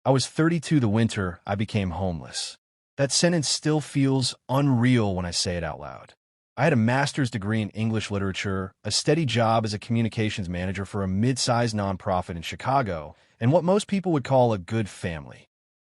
I was 32 the winter I became homeless. That sentence still feels unreal when I say it out loud. I had a master's degree in English literature, a steady job as a communications manager for a mid-sized nonprofit in Chicago, and what most people would call a good family.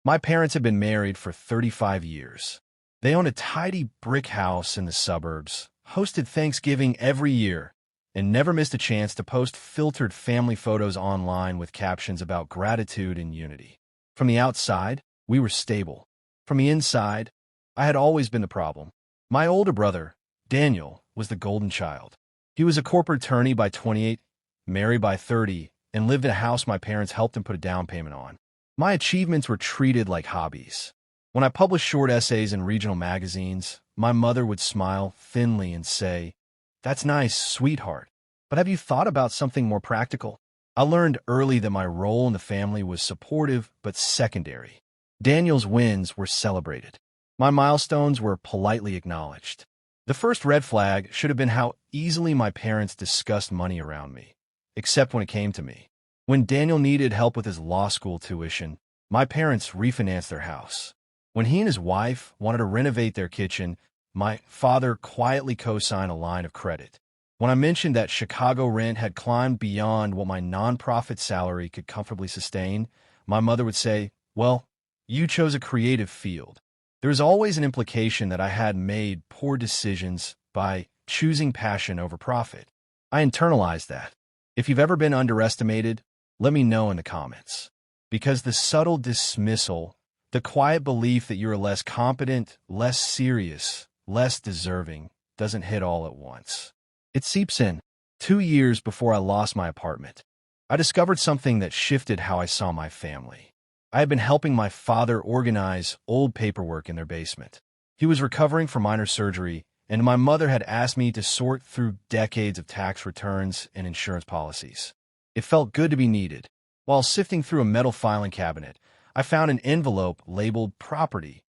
My parents had been married for 35 years. They owned a tidy brick house in the suburbs, hosted Thanksgiving every year, and never missed a chance to post filtered family photos online with captions about gratitude and unity. From the outside, we were stable. From the inside, I had always been the problem. My older brother, Daniel, was the golden child. He was a corporate attorney by 28, married by 30, and lived in a house my parents helped him put a down payment on. My achievements were treated like hobbies. When I published short essays in regional magazines, my mother would smile thinly and say, "That's nice, sweetheart, but have you thought about something more practical?" I learned early that my role in the family was supportive but secondary. Daniel's wins were celebrated. My milestones were politely acknowledged. The first red flag should have been how easily my parents discussed money around me, except when it came to me. When Daniel needed help with his law school tuition, my parents refinanced their house. When he and his wife wanted to renovate their kitchen, my father quietly co-signed a line of credit. When I mentioned that Chicago rent had climbed beyond what my nonprofit salary could comfortably sustain, my mother would say, "Well, you chose a creative field." There was always an implication that I had made poor decisions by choosing passion over profit. I internalized that. If you've ever been underestimated, let me know in the comments. Because the subtle dismissal, the quiet belief that you're less competent, less serious, less deserving, doesn't hit all at once. It seeps in. 2 years before I lost my apartment, I discovered something that shifted how I saw my family. I had been helping my father organize old paperwork in their basement. He was recovering from minor surgery, and my mother had asked me to sort through decades of tax returns and insurance policies. It felt good to be needed. While sifting through a metal filing cabinet, I found an envelope labeled Property,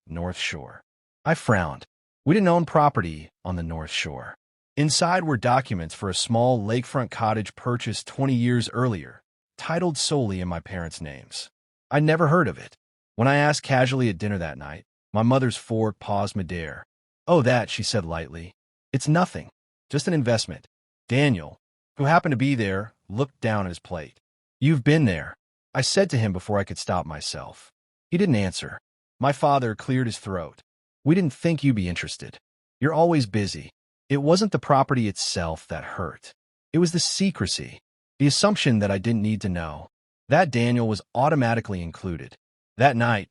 North Shore. I frowned. We didn't own property on the North Shore. Inside were documents for a small lakefront cottage purchased 20 years earlier, titled solely in my parents' names. I'd never heard of it. When I asked casually at dinner that night, my mother's fork paused midair. "Oh, that," she said lightly. "It's nothing. Just an investment." Daniel, who happened to be there, looked down at his plate. "You've been there," I said to him before I could stop myself. He didn't answer. My father cleared his throat. "We didn't think you'd be interested. You're always busy." It wasn't the property itself that hurt. It was the secrecy, the assumption that I didn't need to know. That Daniel was automatically included. That night,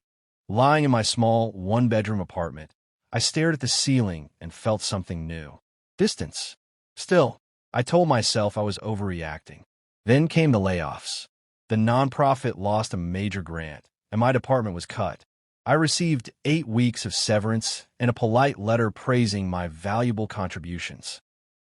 lying in my small one-bedroom apartment, I stared at the ceiling and felt something new. Distance. Still, I told myself I was overreacting. Then came the layoffs. The nonprofit lost a major grant, and my department was cut. I received 8 weeks of severance and a polite letter praising my valuable contributions.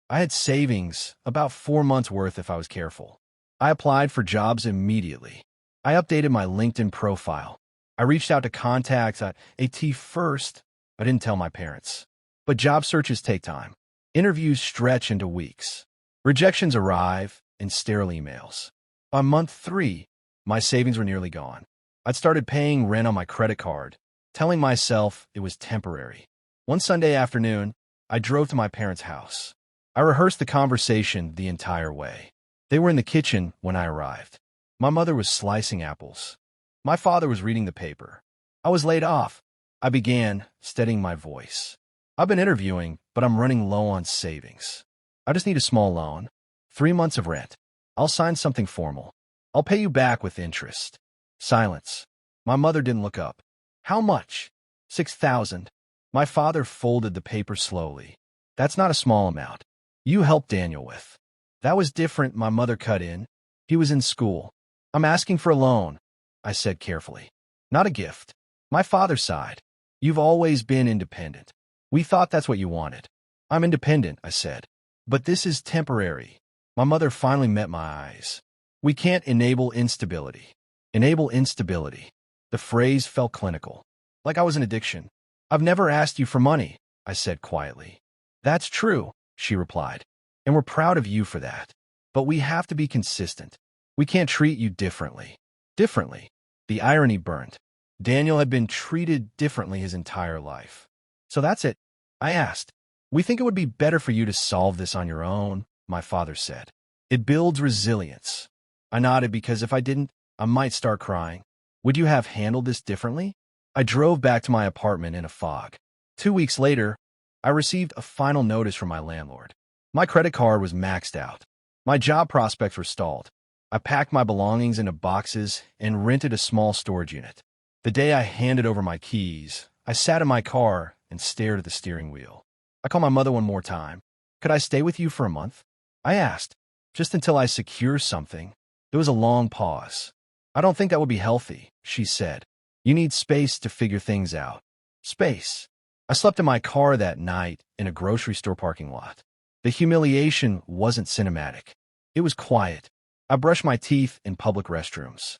I had savings, about 4 months' worth if I was careful. I applied for jobs immediately. I updated my LinkedIn profile. I reached out to contacts at AT first. I didn't tell my parents. But job searches take time. Interviews stretch into weeks. Rejections arrive in sterile emails. On month 3, my savings were nearly gone. I'd started paying rent on my credit card, telling myself it was temporary. One Sunday afternoon, I drove to my parents' house. I rehearsed the conversation the entire way. They were in the kitchen when I arrived. My mother was slicing apples. My father was reading the paper. I was laid off. I began, steadying my voice. "I've been interviewing, but I'm running low on savings. I just need a small loan. 3 months of rent. I'll sign something formal. I'll pay you back with interest." Silence. My mother didn't look up. "How much?" "6,000. My father folded the paper slowly. "That's not a small amount. You helped Daniel with." "That was different," my mother cut in. "He was in school." "I'm asking for a loan," I said carefully. "Not a gift." My father sighed. "You've always been independent. We thought that's what you wanted." "I'm independent," I said. "But this is temporary." My mother finally met my eyes. "We can't enable instability." Enable instability. The phrase felt clinical, like I was an addiction. "I've never asked you for money," I said quietly. "That's true," she replied, "and we're proud of you for that. But we have to be consistent. We can't treat you differently." Differently. The irony burned. Daniel had been treated differently his entire life. So that's it, I asked. We think it would be better for you to solve this on your own, my father said. It builds resilience. I nodded because if I didn't, I might start crying. Would you have handled this differently? I drove back to my apartment in a fog. 2 weeks later, I received a final notice from my landlord. My credit card was maxed out. My job prospects were stalled. I packed my belongings into boxes and rented a small storage unit. The day I handed over my keys, I sat in my car and stared at the steering wheel. I called my mother one more time. Could I stay with you for a month? I asked, just until I secure something. There was a long pause. I don't think that would be healthy, she said. You need space to figure things out. Space. I slept in my car that night in a grocery store parking lot. The humiliation wasn't cinematic. It was quiet. I brushed my teeth in public restrooms.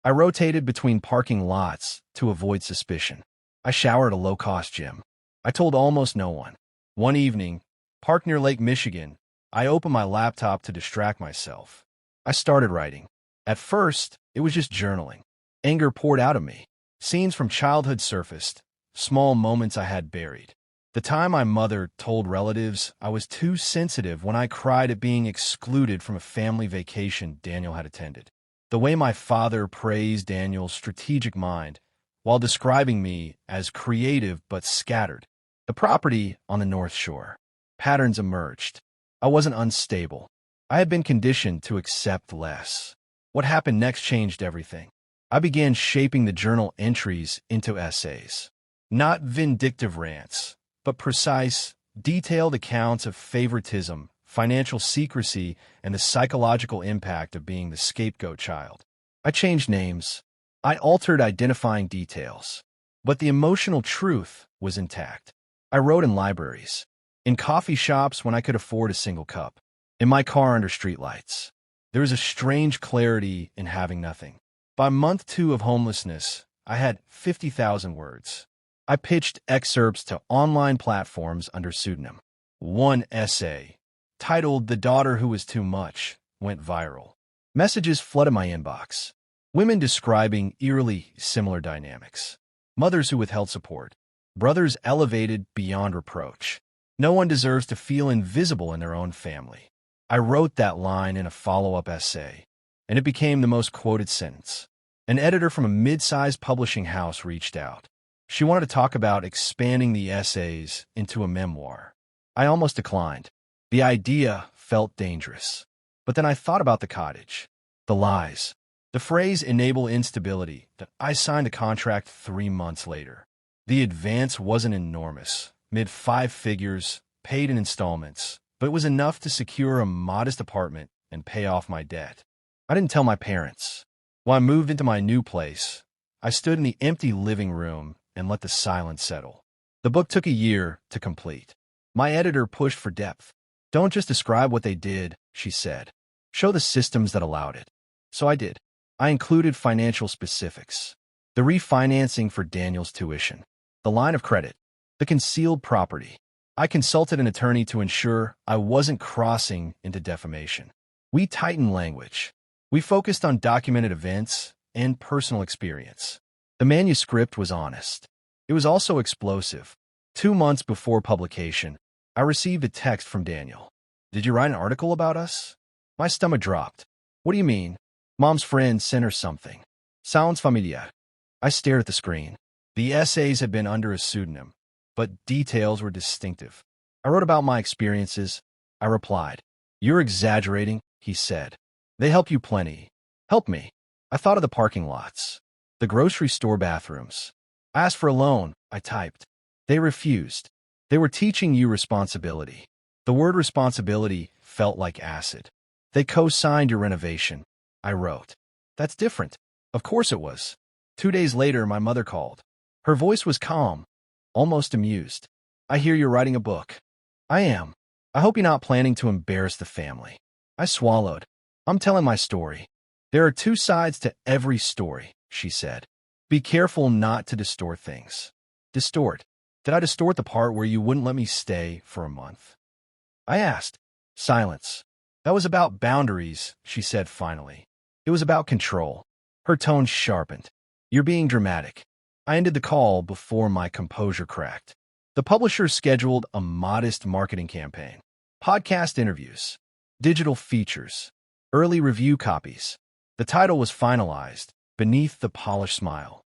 I rotated between parking lots to avoid suspicion. I showered at a low-cost gym. I told almost no one. One evening, parked near Lake Michigan, I opened my laptop to distract myself. I started writing. At first, it was just journaling. Anger poured out of me. Scenes from childhood surfaced, small moments I had buried. The time my mother told relatives I was too sensitive when I cried at being excluded from a family vacation Daniel had attended. The way my father praised Daniel's strategic mind while describing me as creative but scattered. The property on the North Shore. Patterns emerged. I wasn't unstable. I had been conditioned to accept less. What happened next changed everything. I began shaping the journal entries into essays. Not vindictive rants, but precise, detailed accounts of favoritism, financial secrecy, and the psychological impact of being the scapegoat child. I changed names. I altered identifying details. But the emotional truth was intact. I wrote in libraries, in coffee shops when I could afford a single cup, in my car under streetlights. There was a strange clarity in having nothing. By month 2 of homelessness, I had 50,000 words. I pitched excerpts to online platforms under pseudonym. One essay, titled "The Daughter Who Was Too Much," went viral. Messages flooded my inbox. Women describing eerily similar dynamics. Mothers who withheld support. Brothers elevated beyond reproach. No one deserves to feel invisible in their own family. I wrote that line in a follow-up essay, and it became the most quoted sentence. An editor from a mid-sized publishing house reached out. She wanted to talk about expanding the essays into a memoir. I almost declined. The idea felt dangerous. But then I thought about the cottage, the lies, the phrase "enable instability" that I signed a contract 3 months later. The advance wasn't enormous, mid-5 figures, paid in installments, but it was enough to secure a modest apartment and pay off my debt. I didn't tell my parents. When I moved into my new place, I stood in the empty living room and let the silence settle. The book took a year to complete. My editor pushed for depth. Don't just describe what they did, she said. Show the systems that allowed it. So I did. I included financial specifics. The refinancing for Daniel's tuition. The line of credit. The concealed property. I consulted an attorney to ensure I wasn't crossing into defamation. We tightened language. We focused on documented events and personal experience. The manuscript was honest. It was also explosive. 2 months before publication, I received a text from Daniel. "Did you write an article about us?" My stomach dropped. "What do you mean?" "Mom's friend sent her something. Sounds familiar." I stared at the screen. The essays had been under a pseudonym, but details were distinctive. I wrote about my experiences. I replied. "You're exaggerating," he said. "They help you plenty." "Help me." I thought of the parking lots, the grocery store bathrooms. "I asked for a loan," I typed. "They refused. They were teaching you responsibility." The word responsibility felt like acid. "They co-signed your renovation," I wrote. "That's different." Of course it was. 2 days later, my mother called. Her voice was calm, almost amused. "I hear you're writing a book." "I am. I hope you're not planning to embarrass the family." I swallowed. "I'm telling my story." "There are 2 sides to every story," she said. "Be careful not to distort things." Distort? Did I distort the part where you wouldn't let me stay for a month? I asked. Silence. "That was about boundaries," she said finally. "It was about control." Her tone sharpened. You're being dramatic. I ended the call before my composure cracked. The publisher scheduled a modest marketing campaign, podcast interviews, digital features, early review copies. The title was finalized, Beneath the Polished Smile.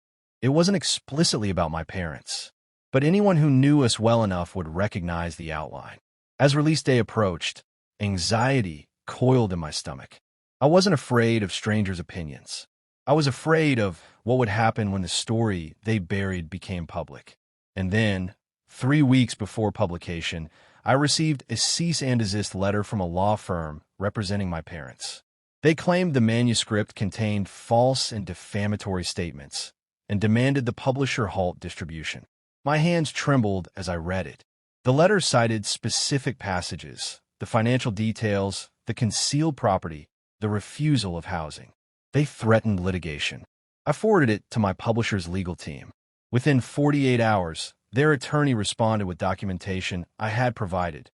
It wasn't explicitly about my parents, but anyone who knew us well enough would recognize the outline. As release day approached, anxiety coiled in my stomach. I wasn't afraid of strangers' opinions. I was afraid of what would happen when the story they buried became public. And then, 3 weeks before publication, I received a cease and desist letter from a law firm representing my parents. They claimed the manuscript contained false and defamatory statements and demanded the publisher halt distribution. My hands trembled as I read it. The letter cited specific passages, the financial details, the concealed property, the refusal of housing. They threatened litigation. I forwarded it to my publisher's legal team. Within 48 hours, their attorney responded with documentation I had provided.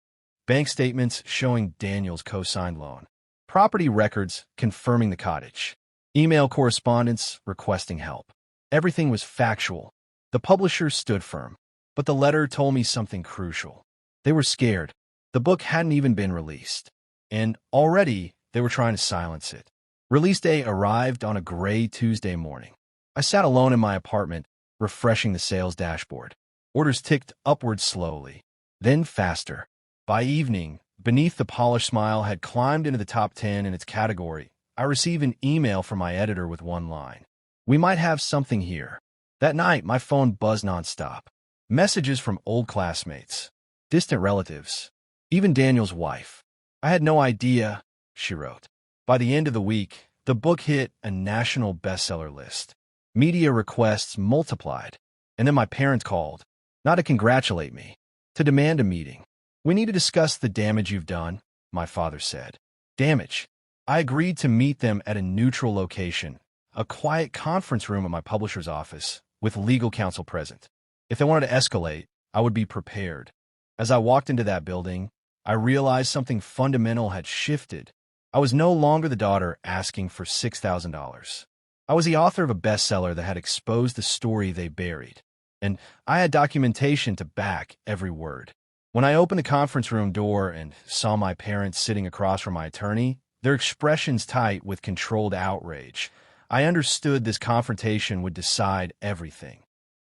Bank statements showing Daniel's co-signed loan. Property records confirming the cottage. Email correspondence requesting help. Everything was factual. The publisher stood firm. But the letter told me something crucial. They were scared. The book hadn't even been released. And already, they were trying to silence it. Release day arrived on a gray Tuesday morning. I sat alone in my apartment, refreshing the sales dashboard. Orders ticked upward slowly, then faster. By evening, Beneath the Polished Smile had climbed into the top 10 in its category. I received an email from my editor with one line. We might have something here. That night, my phone buzzed nonstop. Messages from old classmates, distant relatives, even Daniel's wife. I had no idea, she wrote. By the end of the week, the book hit a national bestseller list. Media requests multiplied. And then my parents called, not to congratulate me, to demand a meeting. We need to discuss the damage you've done, my father said. Damage. I agreed to meet them at a neutral location, a quiet conference room at my publisher's office, with legal counsel present. If they wanted to escalate, I would be prepared. As I walked into that building, I realized something fundamental had shifted. I was no longer the daughter asking for $6,000. I was the author of a bestseller that had exposed the story they buried, and I had documentation to back every word. When I opened the conference room door and saw my parents sitting across from my attorney, their expressions tight with controlled outrage, I understood this confrontation would decide everything.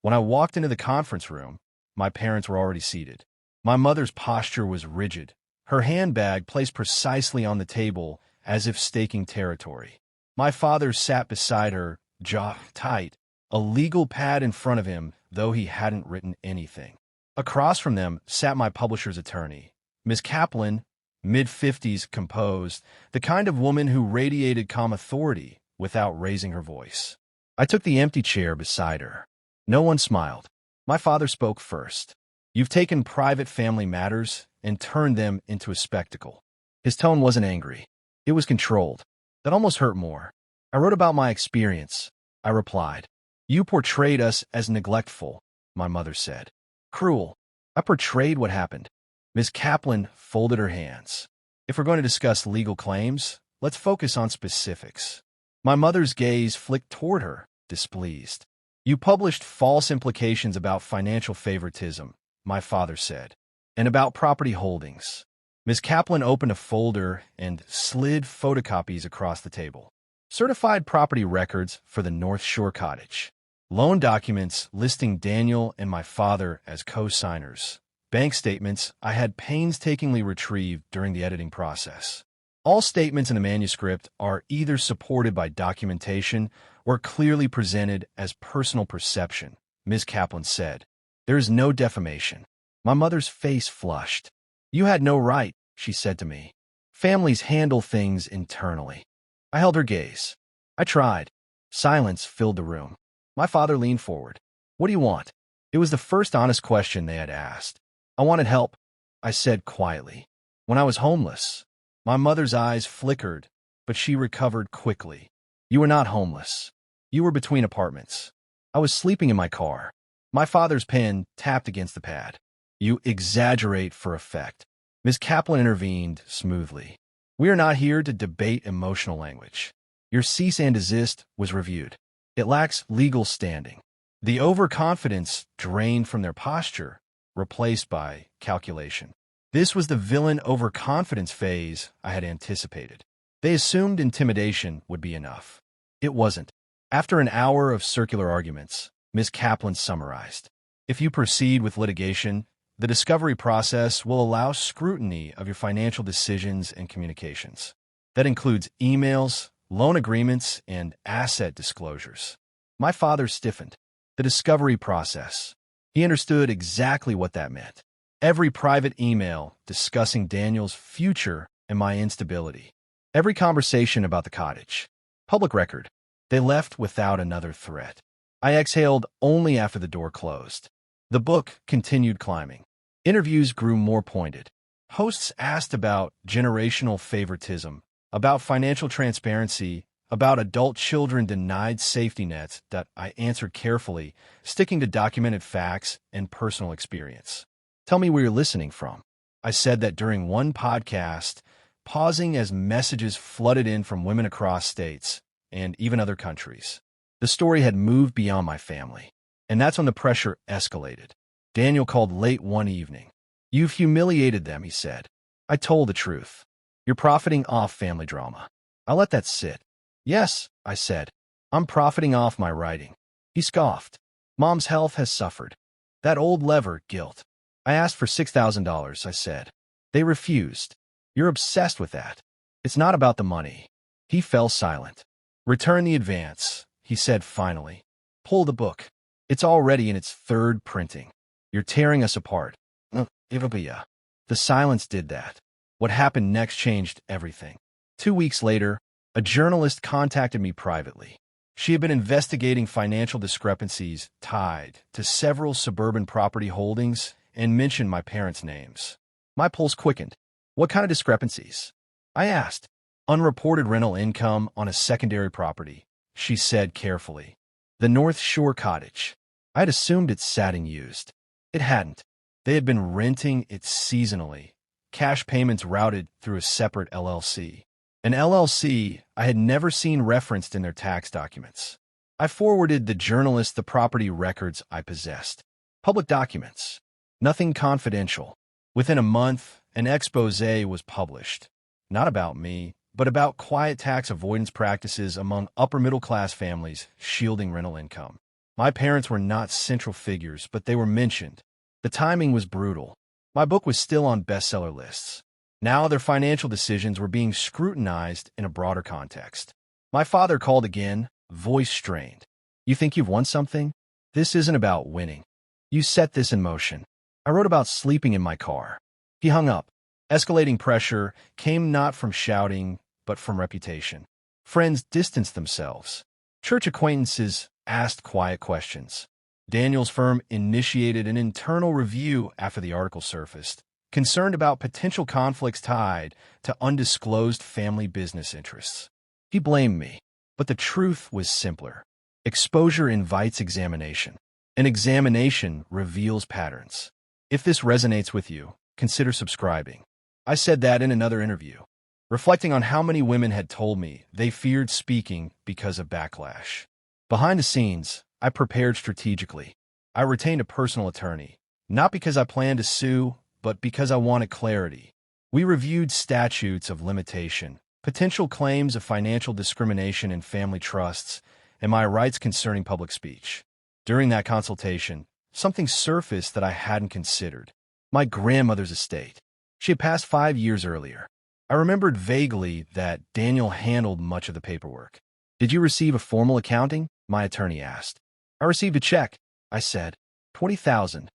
When I walked into the conference room, my parents were already seated. My mother's posture was rigid, her handbag placed precisely on the table as if staking territory. My father sat beside her, jaw tight, a legal pad in front of him, though he hadn't written anything. Across from them sat my publisher's attorney, Miss Kaplan, mid-50s, composed, the kind of woman who radiated calm authority without raising her voice. I took the empty chair beside her. No one smiled. My father spoke first. You've taken private family matters and turned them into a spectacle. His tone wasn't angry. It was controlled. That almost hurt more. I wrote about my experience, I replied. You portrayed us as neglectful, my mother said. Cruel. I portrayed what happened. Ms. Kaplan folded her hands. If we're going to discuss legal claims, let's focus on specifics. My mother's gaze flicked toward her, displeased. You published false implications about financial favoritism, my father said, and about property holdings. Ms. Kaplan opened a folder and slid photocopies across the table. Certified property records for the North Shore cottage. Loan documents listing Daniel and my father as co-signers. Bank statements I had painstakingly retrieved during the editing process. All statements in the manuscript are either supported by documentation or clearly presented as personal perception, Ms. Kaplan said. There is no defamation. My mother's face flushed. You had no right, she said to me. Families handle things internally. I held her gaze. I tried. Silence filled the room. My father leaned forward. What do you want? It was the first honest question they had asked. I wanted help, I said quietly. When I was homeless. My mother's eyes flickered, but she recovered quickly. You were not homeless. You were between apartments. I was sleeping in my car. My father's pen tapped against the pad. You exaggerate for effect. Ms. Kaplan intervened smoothly. We are not here to debate emotional language. Your cease and desist was reviewed. It lacks legal standing. The overconfidence drained from their posture, replaced by calculation. This was the villain overconfidence phase I had anticipated. They assumed intimidation would be enough. It wasn't. After an hour of circular arguments, Ms. Kaplan summarized, "If you proceed with litigation, the discovery process will allow scrutiny of your financial decisions and communications. That includes emails, loan agreements, and asset disclosures." My father stiffened. The discovery process. He understood exactly what that meant. Every private email discussing Daniel's future and my instability. Every conversation about the cottage. Public record. They left without another threat. I exhaled only after the door closed. The book continued climbing. Interviews grew more pointed. Hosts asked about generational favoritism, about financial transparency, about adult children denied safety nets that I answered carefully, sticking to documented facts and personal experience. "Tell me where you're listening from." I said that during one podcast, pausing as messages flooded in from women across states and even other countries. The story had moved beyond my family, and that's when the pressure escalated. Daniel called late one evening. "You've humiliated them," he said. I told the truth. "You're profiting off family drama." I let that sit. "Yes," I said. "I'm profiting off my writing." He scoffed. "Mom's health has suffered." That old lever, guilt. "I asked for $6,000, I said. "They refused." "You're obsessed with that." "It's not about the money." He fell silent. "Return the advance," he said finally. "Pull the book. It's already in its third printing. You're tearing us apart." The silence did that. What happened next changed everything. 2 weeks later, a journalist contacted me privately. She had been investigating financial discrepancies tied to several suburban property holdings and mentioned my parents' names. My pulse quickened. "What kind of discrepancies?" I asked. "Unreported rental income on a secondary property," she said carefully. "The North Shore cottage." I had assumed it sat unused. It hadn't. They had been renting it seasonally, cash payments routed through a separate LLC. An LLC I had never seen referenced in their tax documents. I forwarded the journalist the property records I possessed. Public documents. Nothing confidential. Within a month, an exposé was published. Not about me, but about quiet tax avoidance practices among upper-middle-class families shielding rental income. My parents were not central figures, but they were mentioned. The timing was brutal. My book was still on bestseller lists. Now their financial decisions were being scrutinized in a broader context. My father called again, voice strained. "You think you've won something? This isn't about winning. You set this in motion." I wrote about sleeping in my car. He hung up. Escalating pressure came not from shouting, but from reputation. Friends distanced themselves. Church acquaintances asked quiet questions. Daniel's firm initiated an internal review after the article surfaced, concerned about potential conflicts tied to undisclosed family business interests. He blamed me, but the truth was simpler. Exposure invites examination. An examination reveals patterns. If this resonates with you, consider subscribing. I said that in another interview, reflecting on how many women had told me they feared speaking because of backlash. Behind the scenes, I prepared strategically. I retained a personal attorney, not because I planned to sue, but because I wanted clarity. We reviewed statutes of limitation, potential claims of financial discrimination in family trusts, and my rights concerning public speech. During that consultation, something surfaced that I hadn't considered. My grandmother's estate. She had passed 5 years earlier. I remembered vaguely that Daniel handled much of the paperwork. "Did you receive a formal accounting?" my attorney asked. "I received a check," I said. $20,000.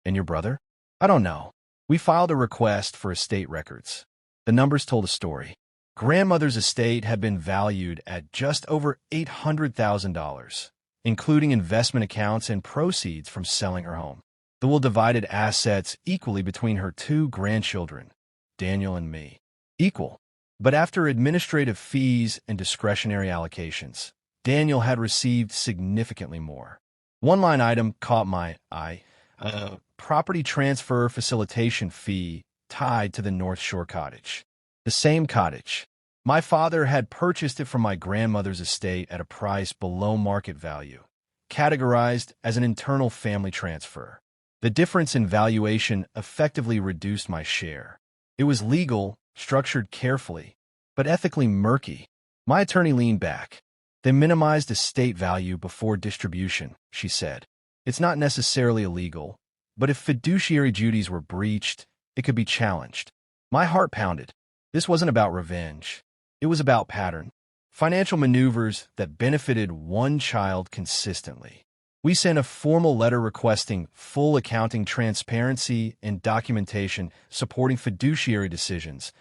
"And your brother?" "I don't know. We filed a request for estate records." The numbers told a story. Grandmother's estate had been valued at just over $800,000, including investment accounts and proceeds from selling her home. The will divided assets equally between her 2 grandchildren, Daniel and me. Equal. But after administrative fees and discretionary allocations, Daniel had received significantly more. One line item caught my eye. Property transfer facilitation fee tied to the North Shore cottage. The same cottage. My father had purchased it from my grandmother's estate at a price below market value, categorized as an internal family transfer. The difference in valuation effectively reduced my share. It was legal, structured carefully, but ethically murky. My attorney leaned back. They minimized estate value before distribution, she said. It's not necessarily illegal, but if fiduciary duties were breached, it could be challenged. My heart pounded. This wasn't about revenge. It was about pattern. Financial maneuvers that benefited one child consistently. We sent a formal letter requesting full accounting transparency and documentation supporting fiduciary decisions.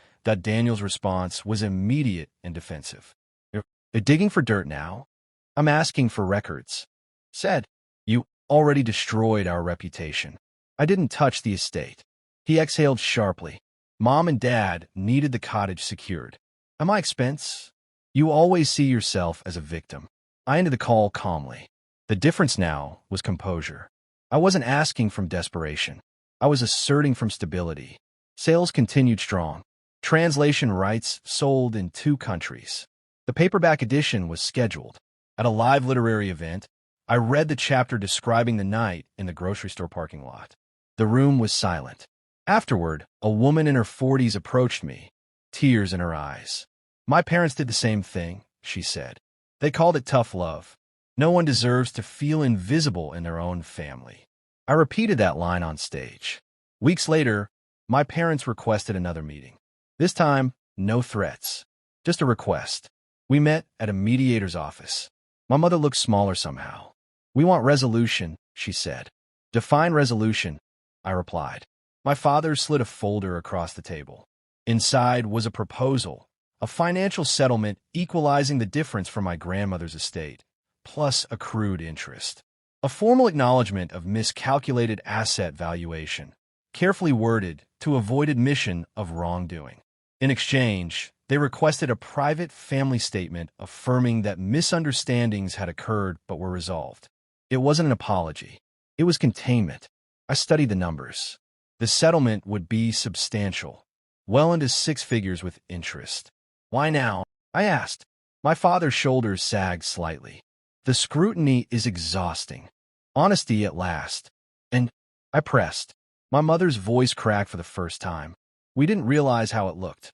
Daniel's response was immediate and defensive. You're digging for dirt now? I'm asking for records. Said, you already destroyed our reputation. I didn't touch the estate. He exhaled sharply. Mom and Dad needed the cottage secured. At my expense? You always see yourself as a victim. I ended the call calmly. The difference now was composure. I wasn't asking from desperation. I was asserting from stability. Sales continued strong. Translation rights sold in 2 countries. The paperback edition was scheduled. At a live literary event, I read the chapter describing the night in the grocery store parking lot. The room was silent. Afterward, a woman in her 40s approached me, tears in her eyes. My parents did the same thing, she said. They called it tough love. No one deserves to feel invisible in their own family. I repeated that line on stage. Weeks later, my parents requested another meeting. This time, no threats, just a request. We met at a mediator's office. My mother looked smaller somehow. We want resolution, she said. Define resolution, I replied. My father slid a folder across the table. Inside was a proposal, a financial settlement equalizing the difference from my grandmother's estate, plus accrued interest. A formal acknowledgement of miscalculated asset valuation, carefully worded to avoid admission of wrongdoing. In exchange, they requested a private family statement affirming that misunderstandings had occurred but were resolved. It wasn't an apology. It was containment. I studied the numbers. The settlement would be substantial, well into 6 figures with interest. Why now? I asked. My father's shoulders sagged slightly. The scrutiny is exhausting. Honesty at last. And I pressed. My mother's voice cracked for the first time. We didn't realize how it looked.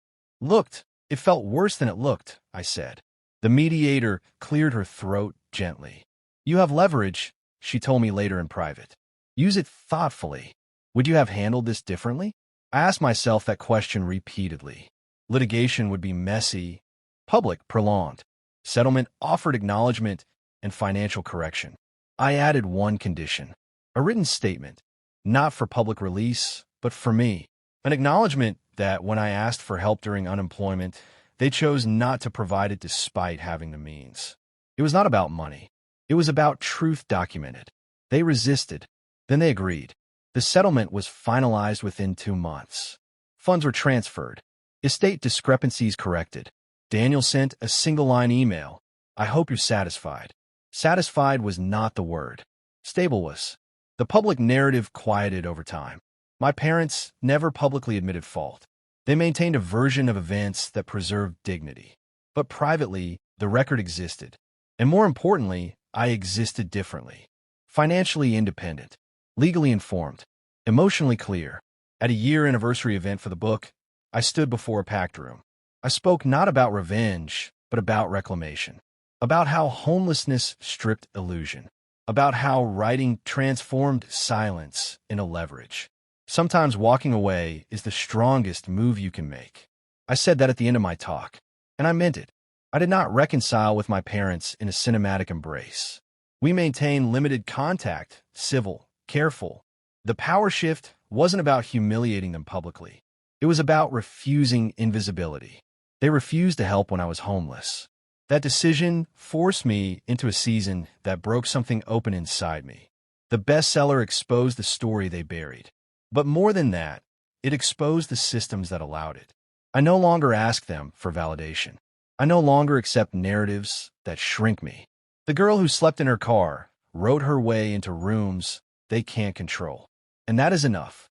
It felt worse than it looked, I said. The mediator cleared her throat gently. You have leverage, she told me later in private. Use it thoughtfully. Would you have handled this differently? I asked myself that question repeatedly. Litigation would be messy, public prolonged. Settlement offered acknowledgement and financial correction. I added one condition, a written statement, not for public release, but for me. An acknowledgement that when I asked for help during unemployment, they chose not to provide it despite having the means. It was not about money. It was about truth documented. They resisted. Then they agreed. The settlement was finalized within 2 months. Funds were transferred. Estate discrepancies corrected. Daniel sent a single-line email. I hope you're satisfied. Satisfied was not the word. Stable was. The public narrative quieted over time. My parents never publicly admitted fault. They maintained a version of events that preserved dignity. But privately, the record existed. And more importantly, I existed differently. Financially independent, legally informed, emotionally clear. At a year anniversary event for the book, I stood before a packed room. I spoke not about revenge, but about reclamation. About how homelessness stripped illusion. About how writing transformed silence into leverage. Sometimes walking away is the strongest move you can make. I said that at the end of my talk, and I meant it. I did not reconcile with my parents in a cinematic embrace. We maintained limited contact, civil, careful. The power shift wasn't about humiliating them publicly. It was about refusing invisibility. They refused to help when I was homeless. That decision forced me into a season that broke something open inside me. The bestseller exposed the story they buried. But more than that, it exposed the systems that allowed it. I no longer ask them for validation. I no longer accept narratives that shrink me. The girl who slept in her car wrote her way into rooms they can't control. And that is enough.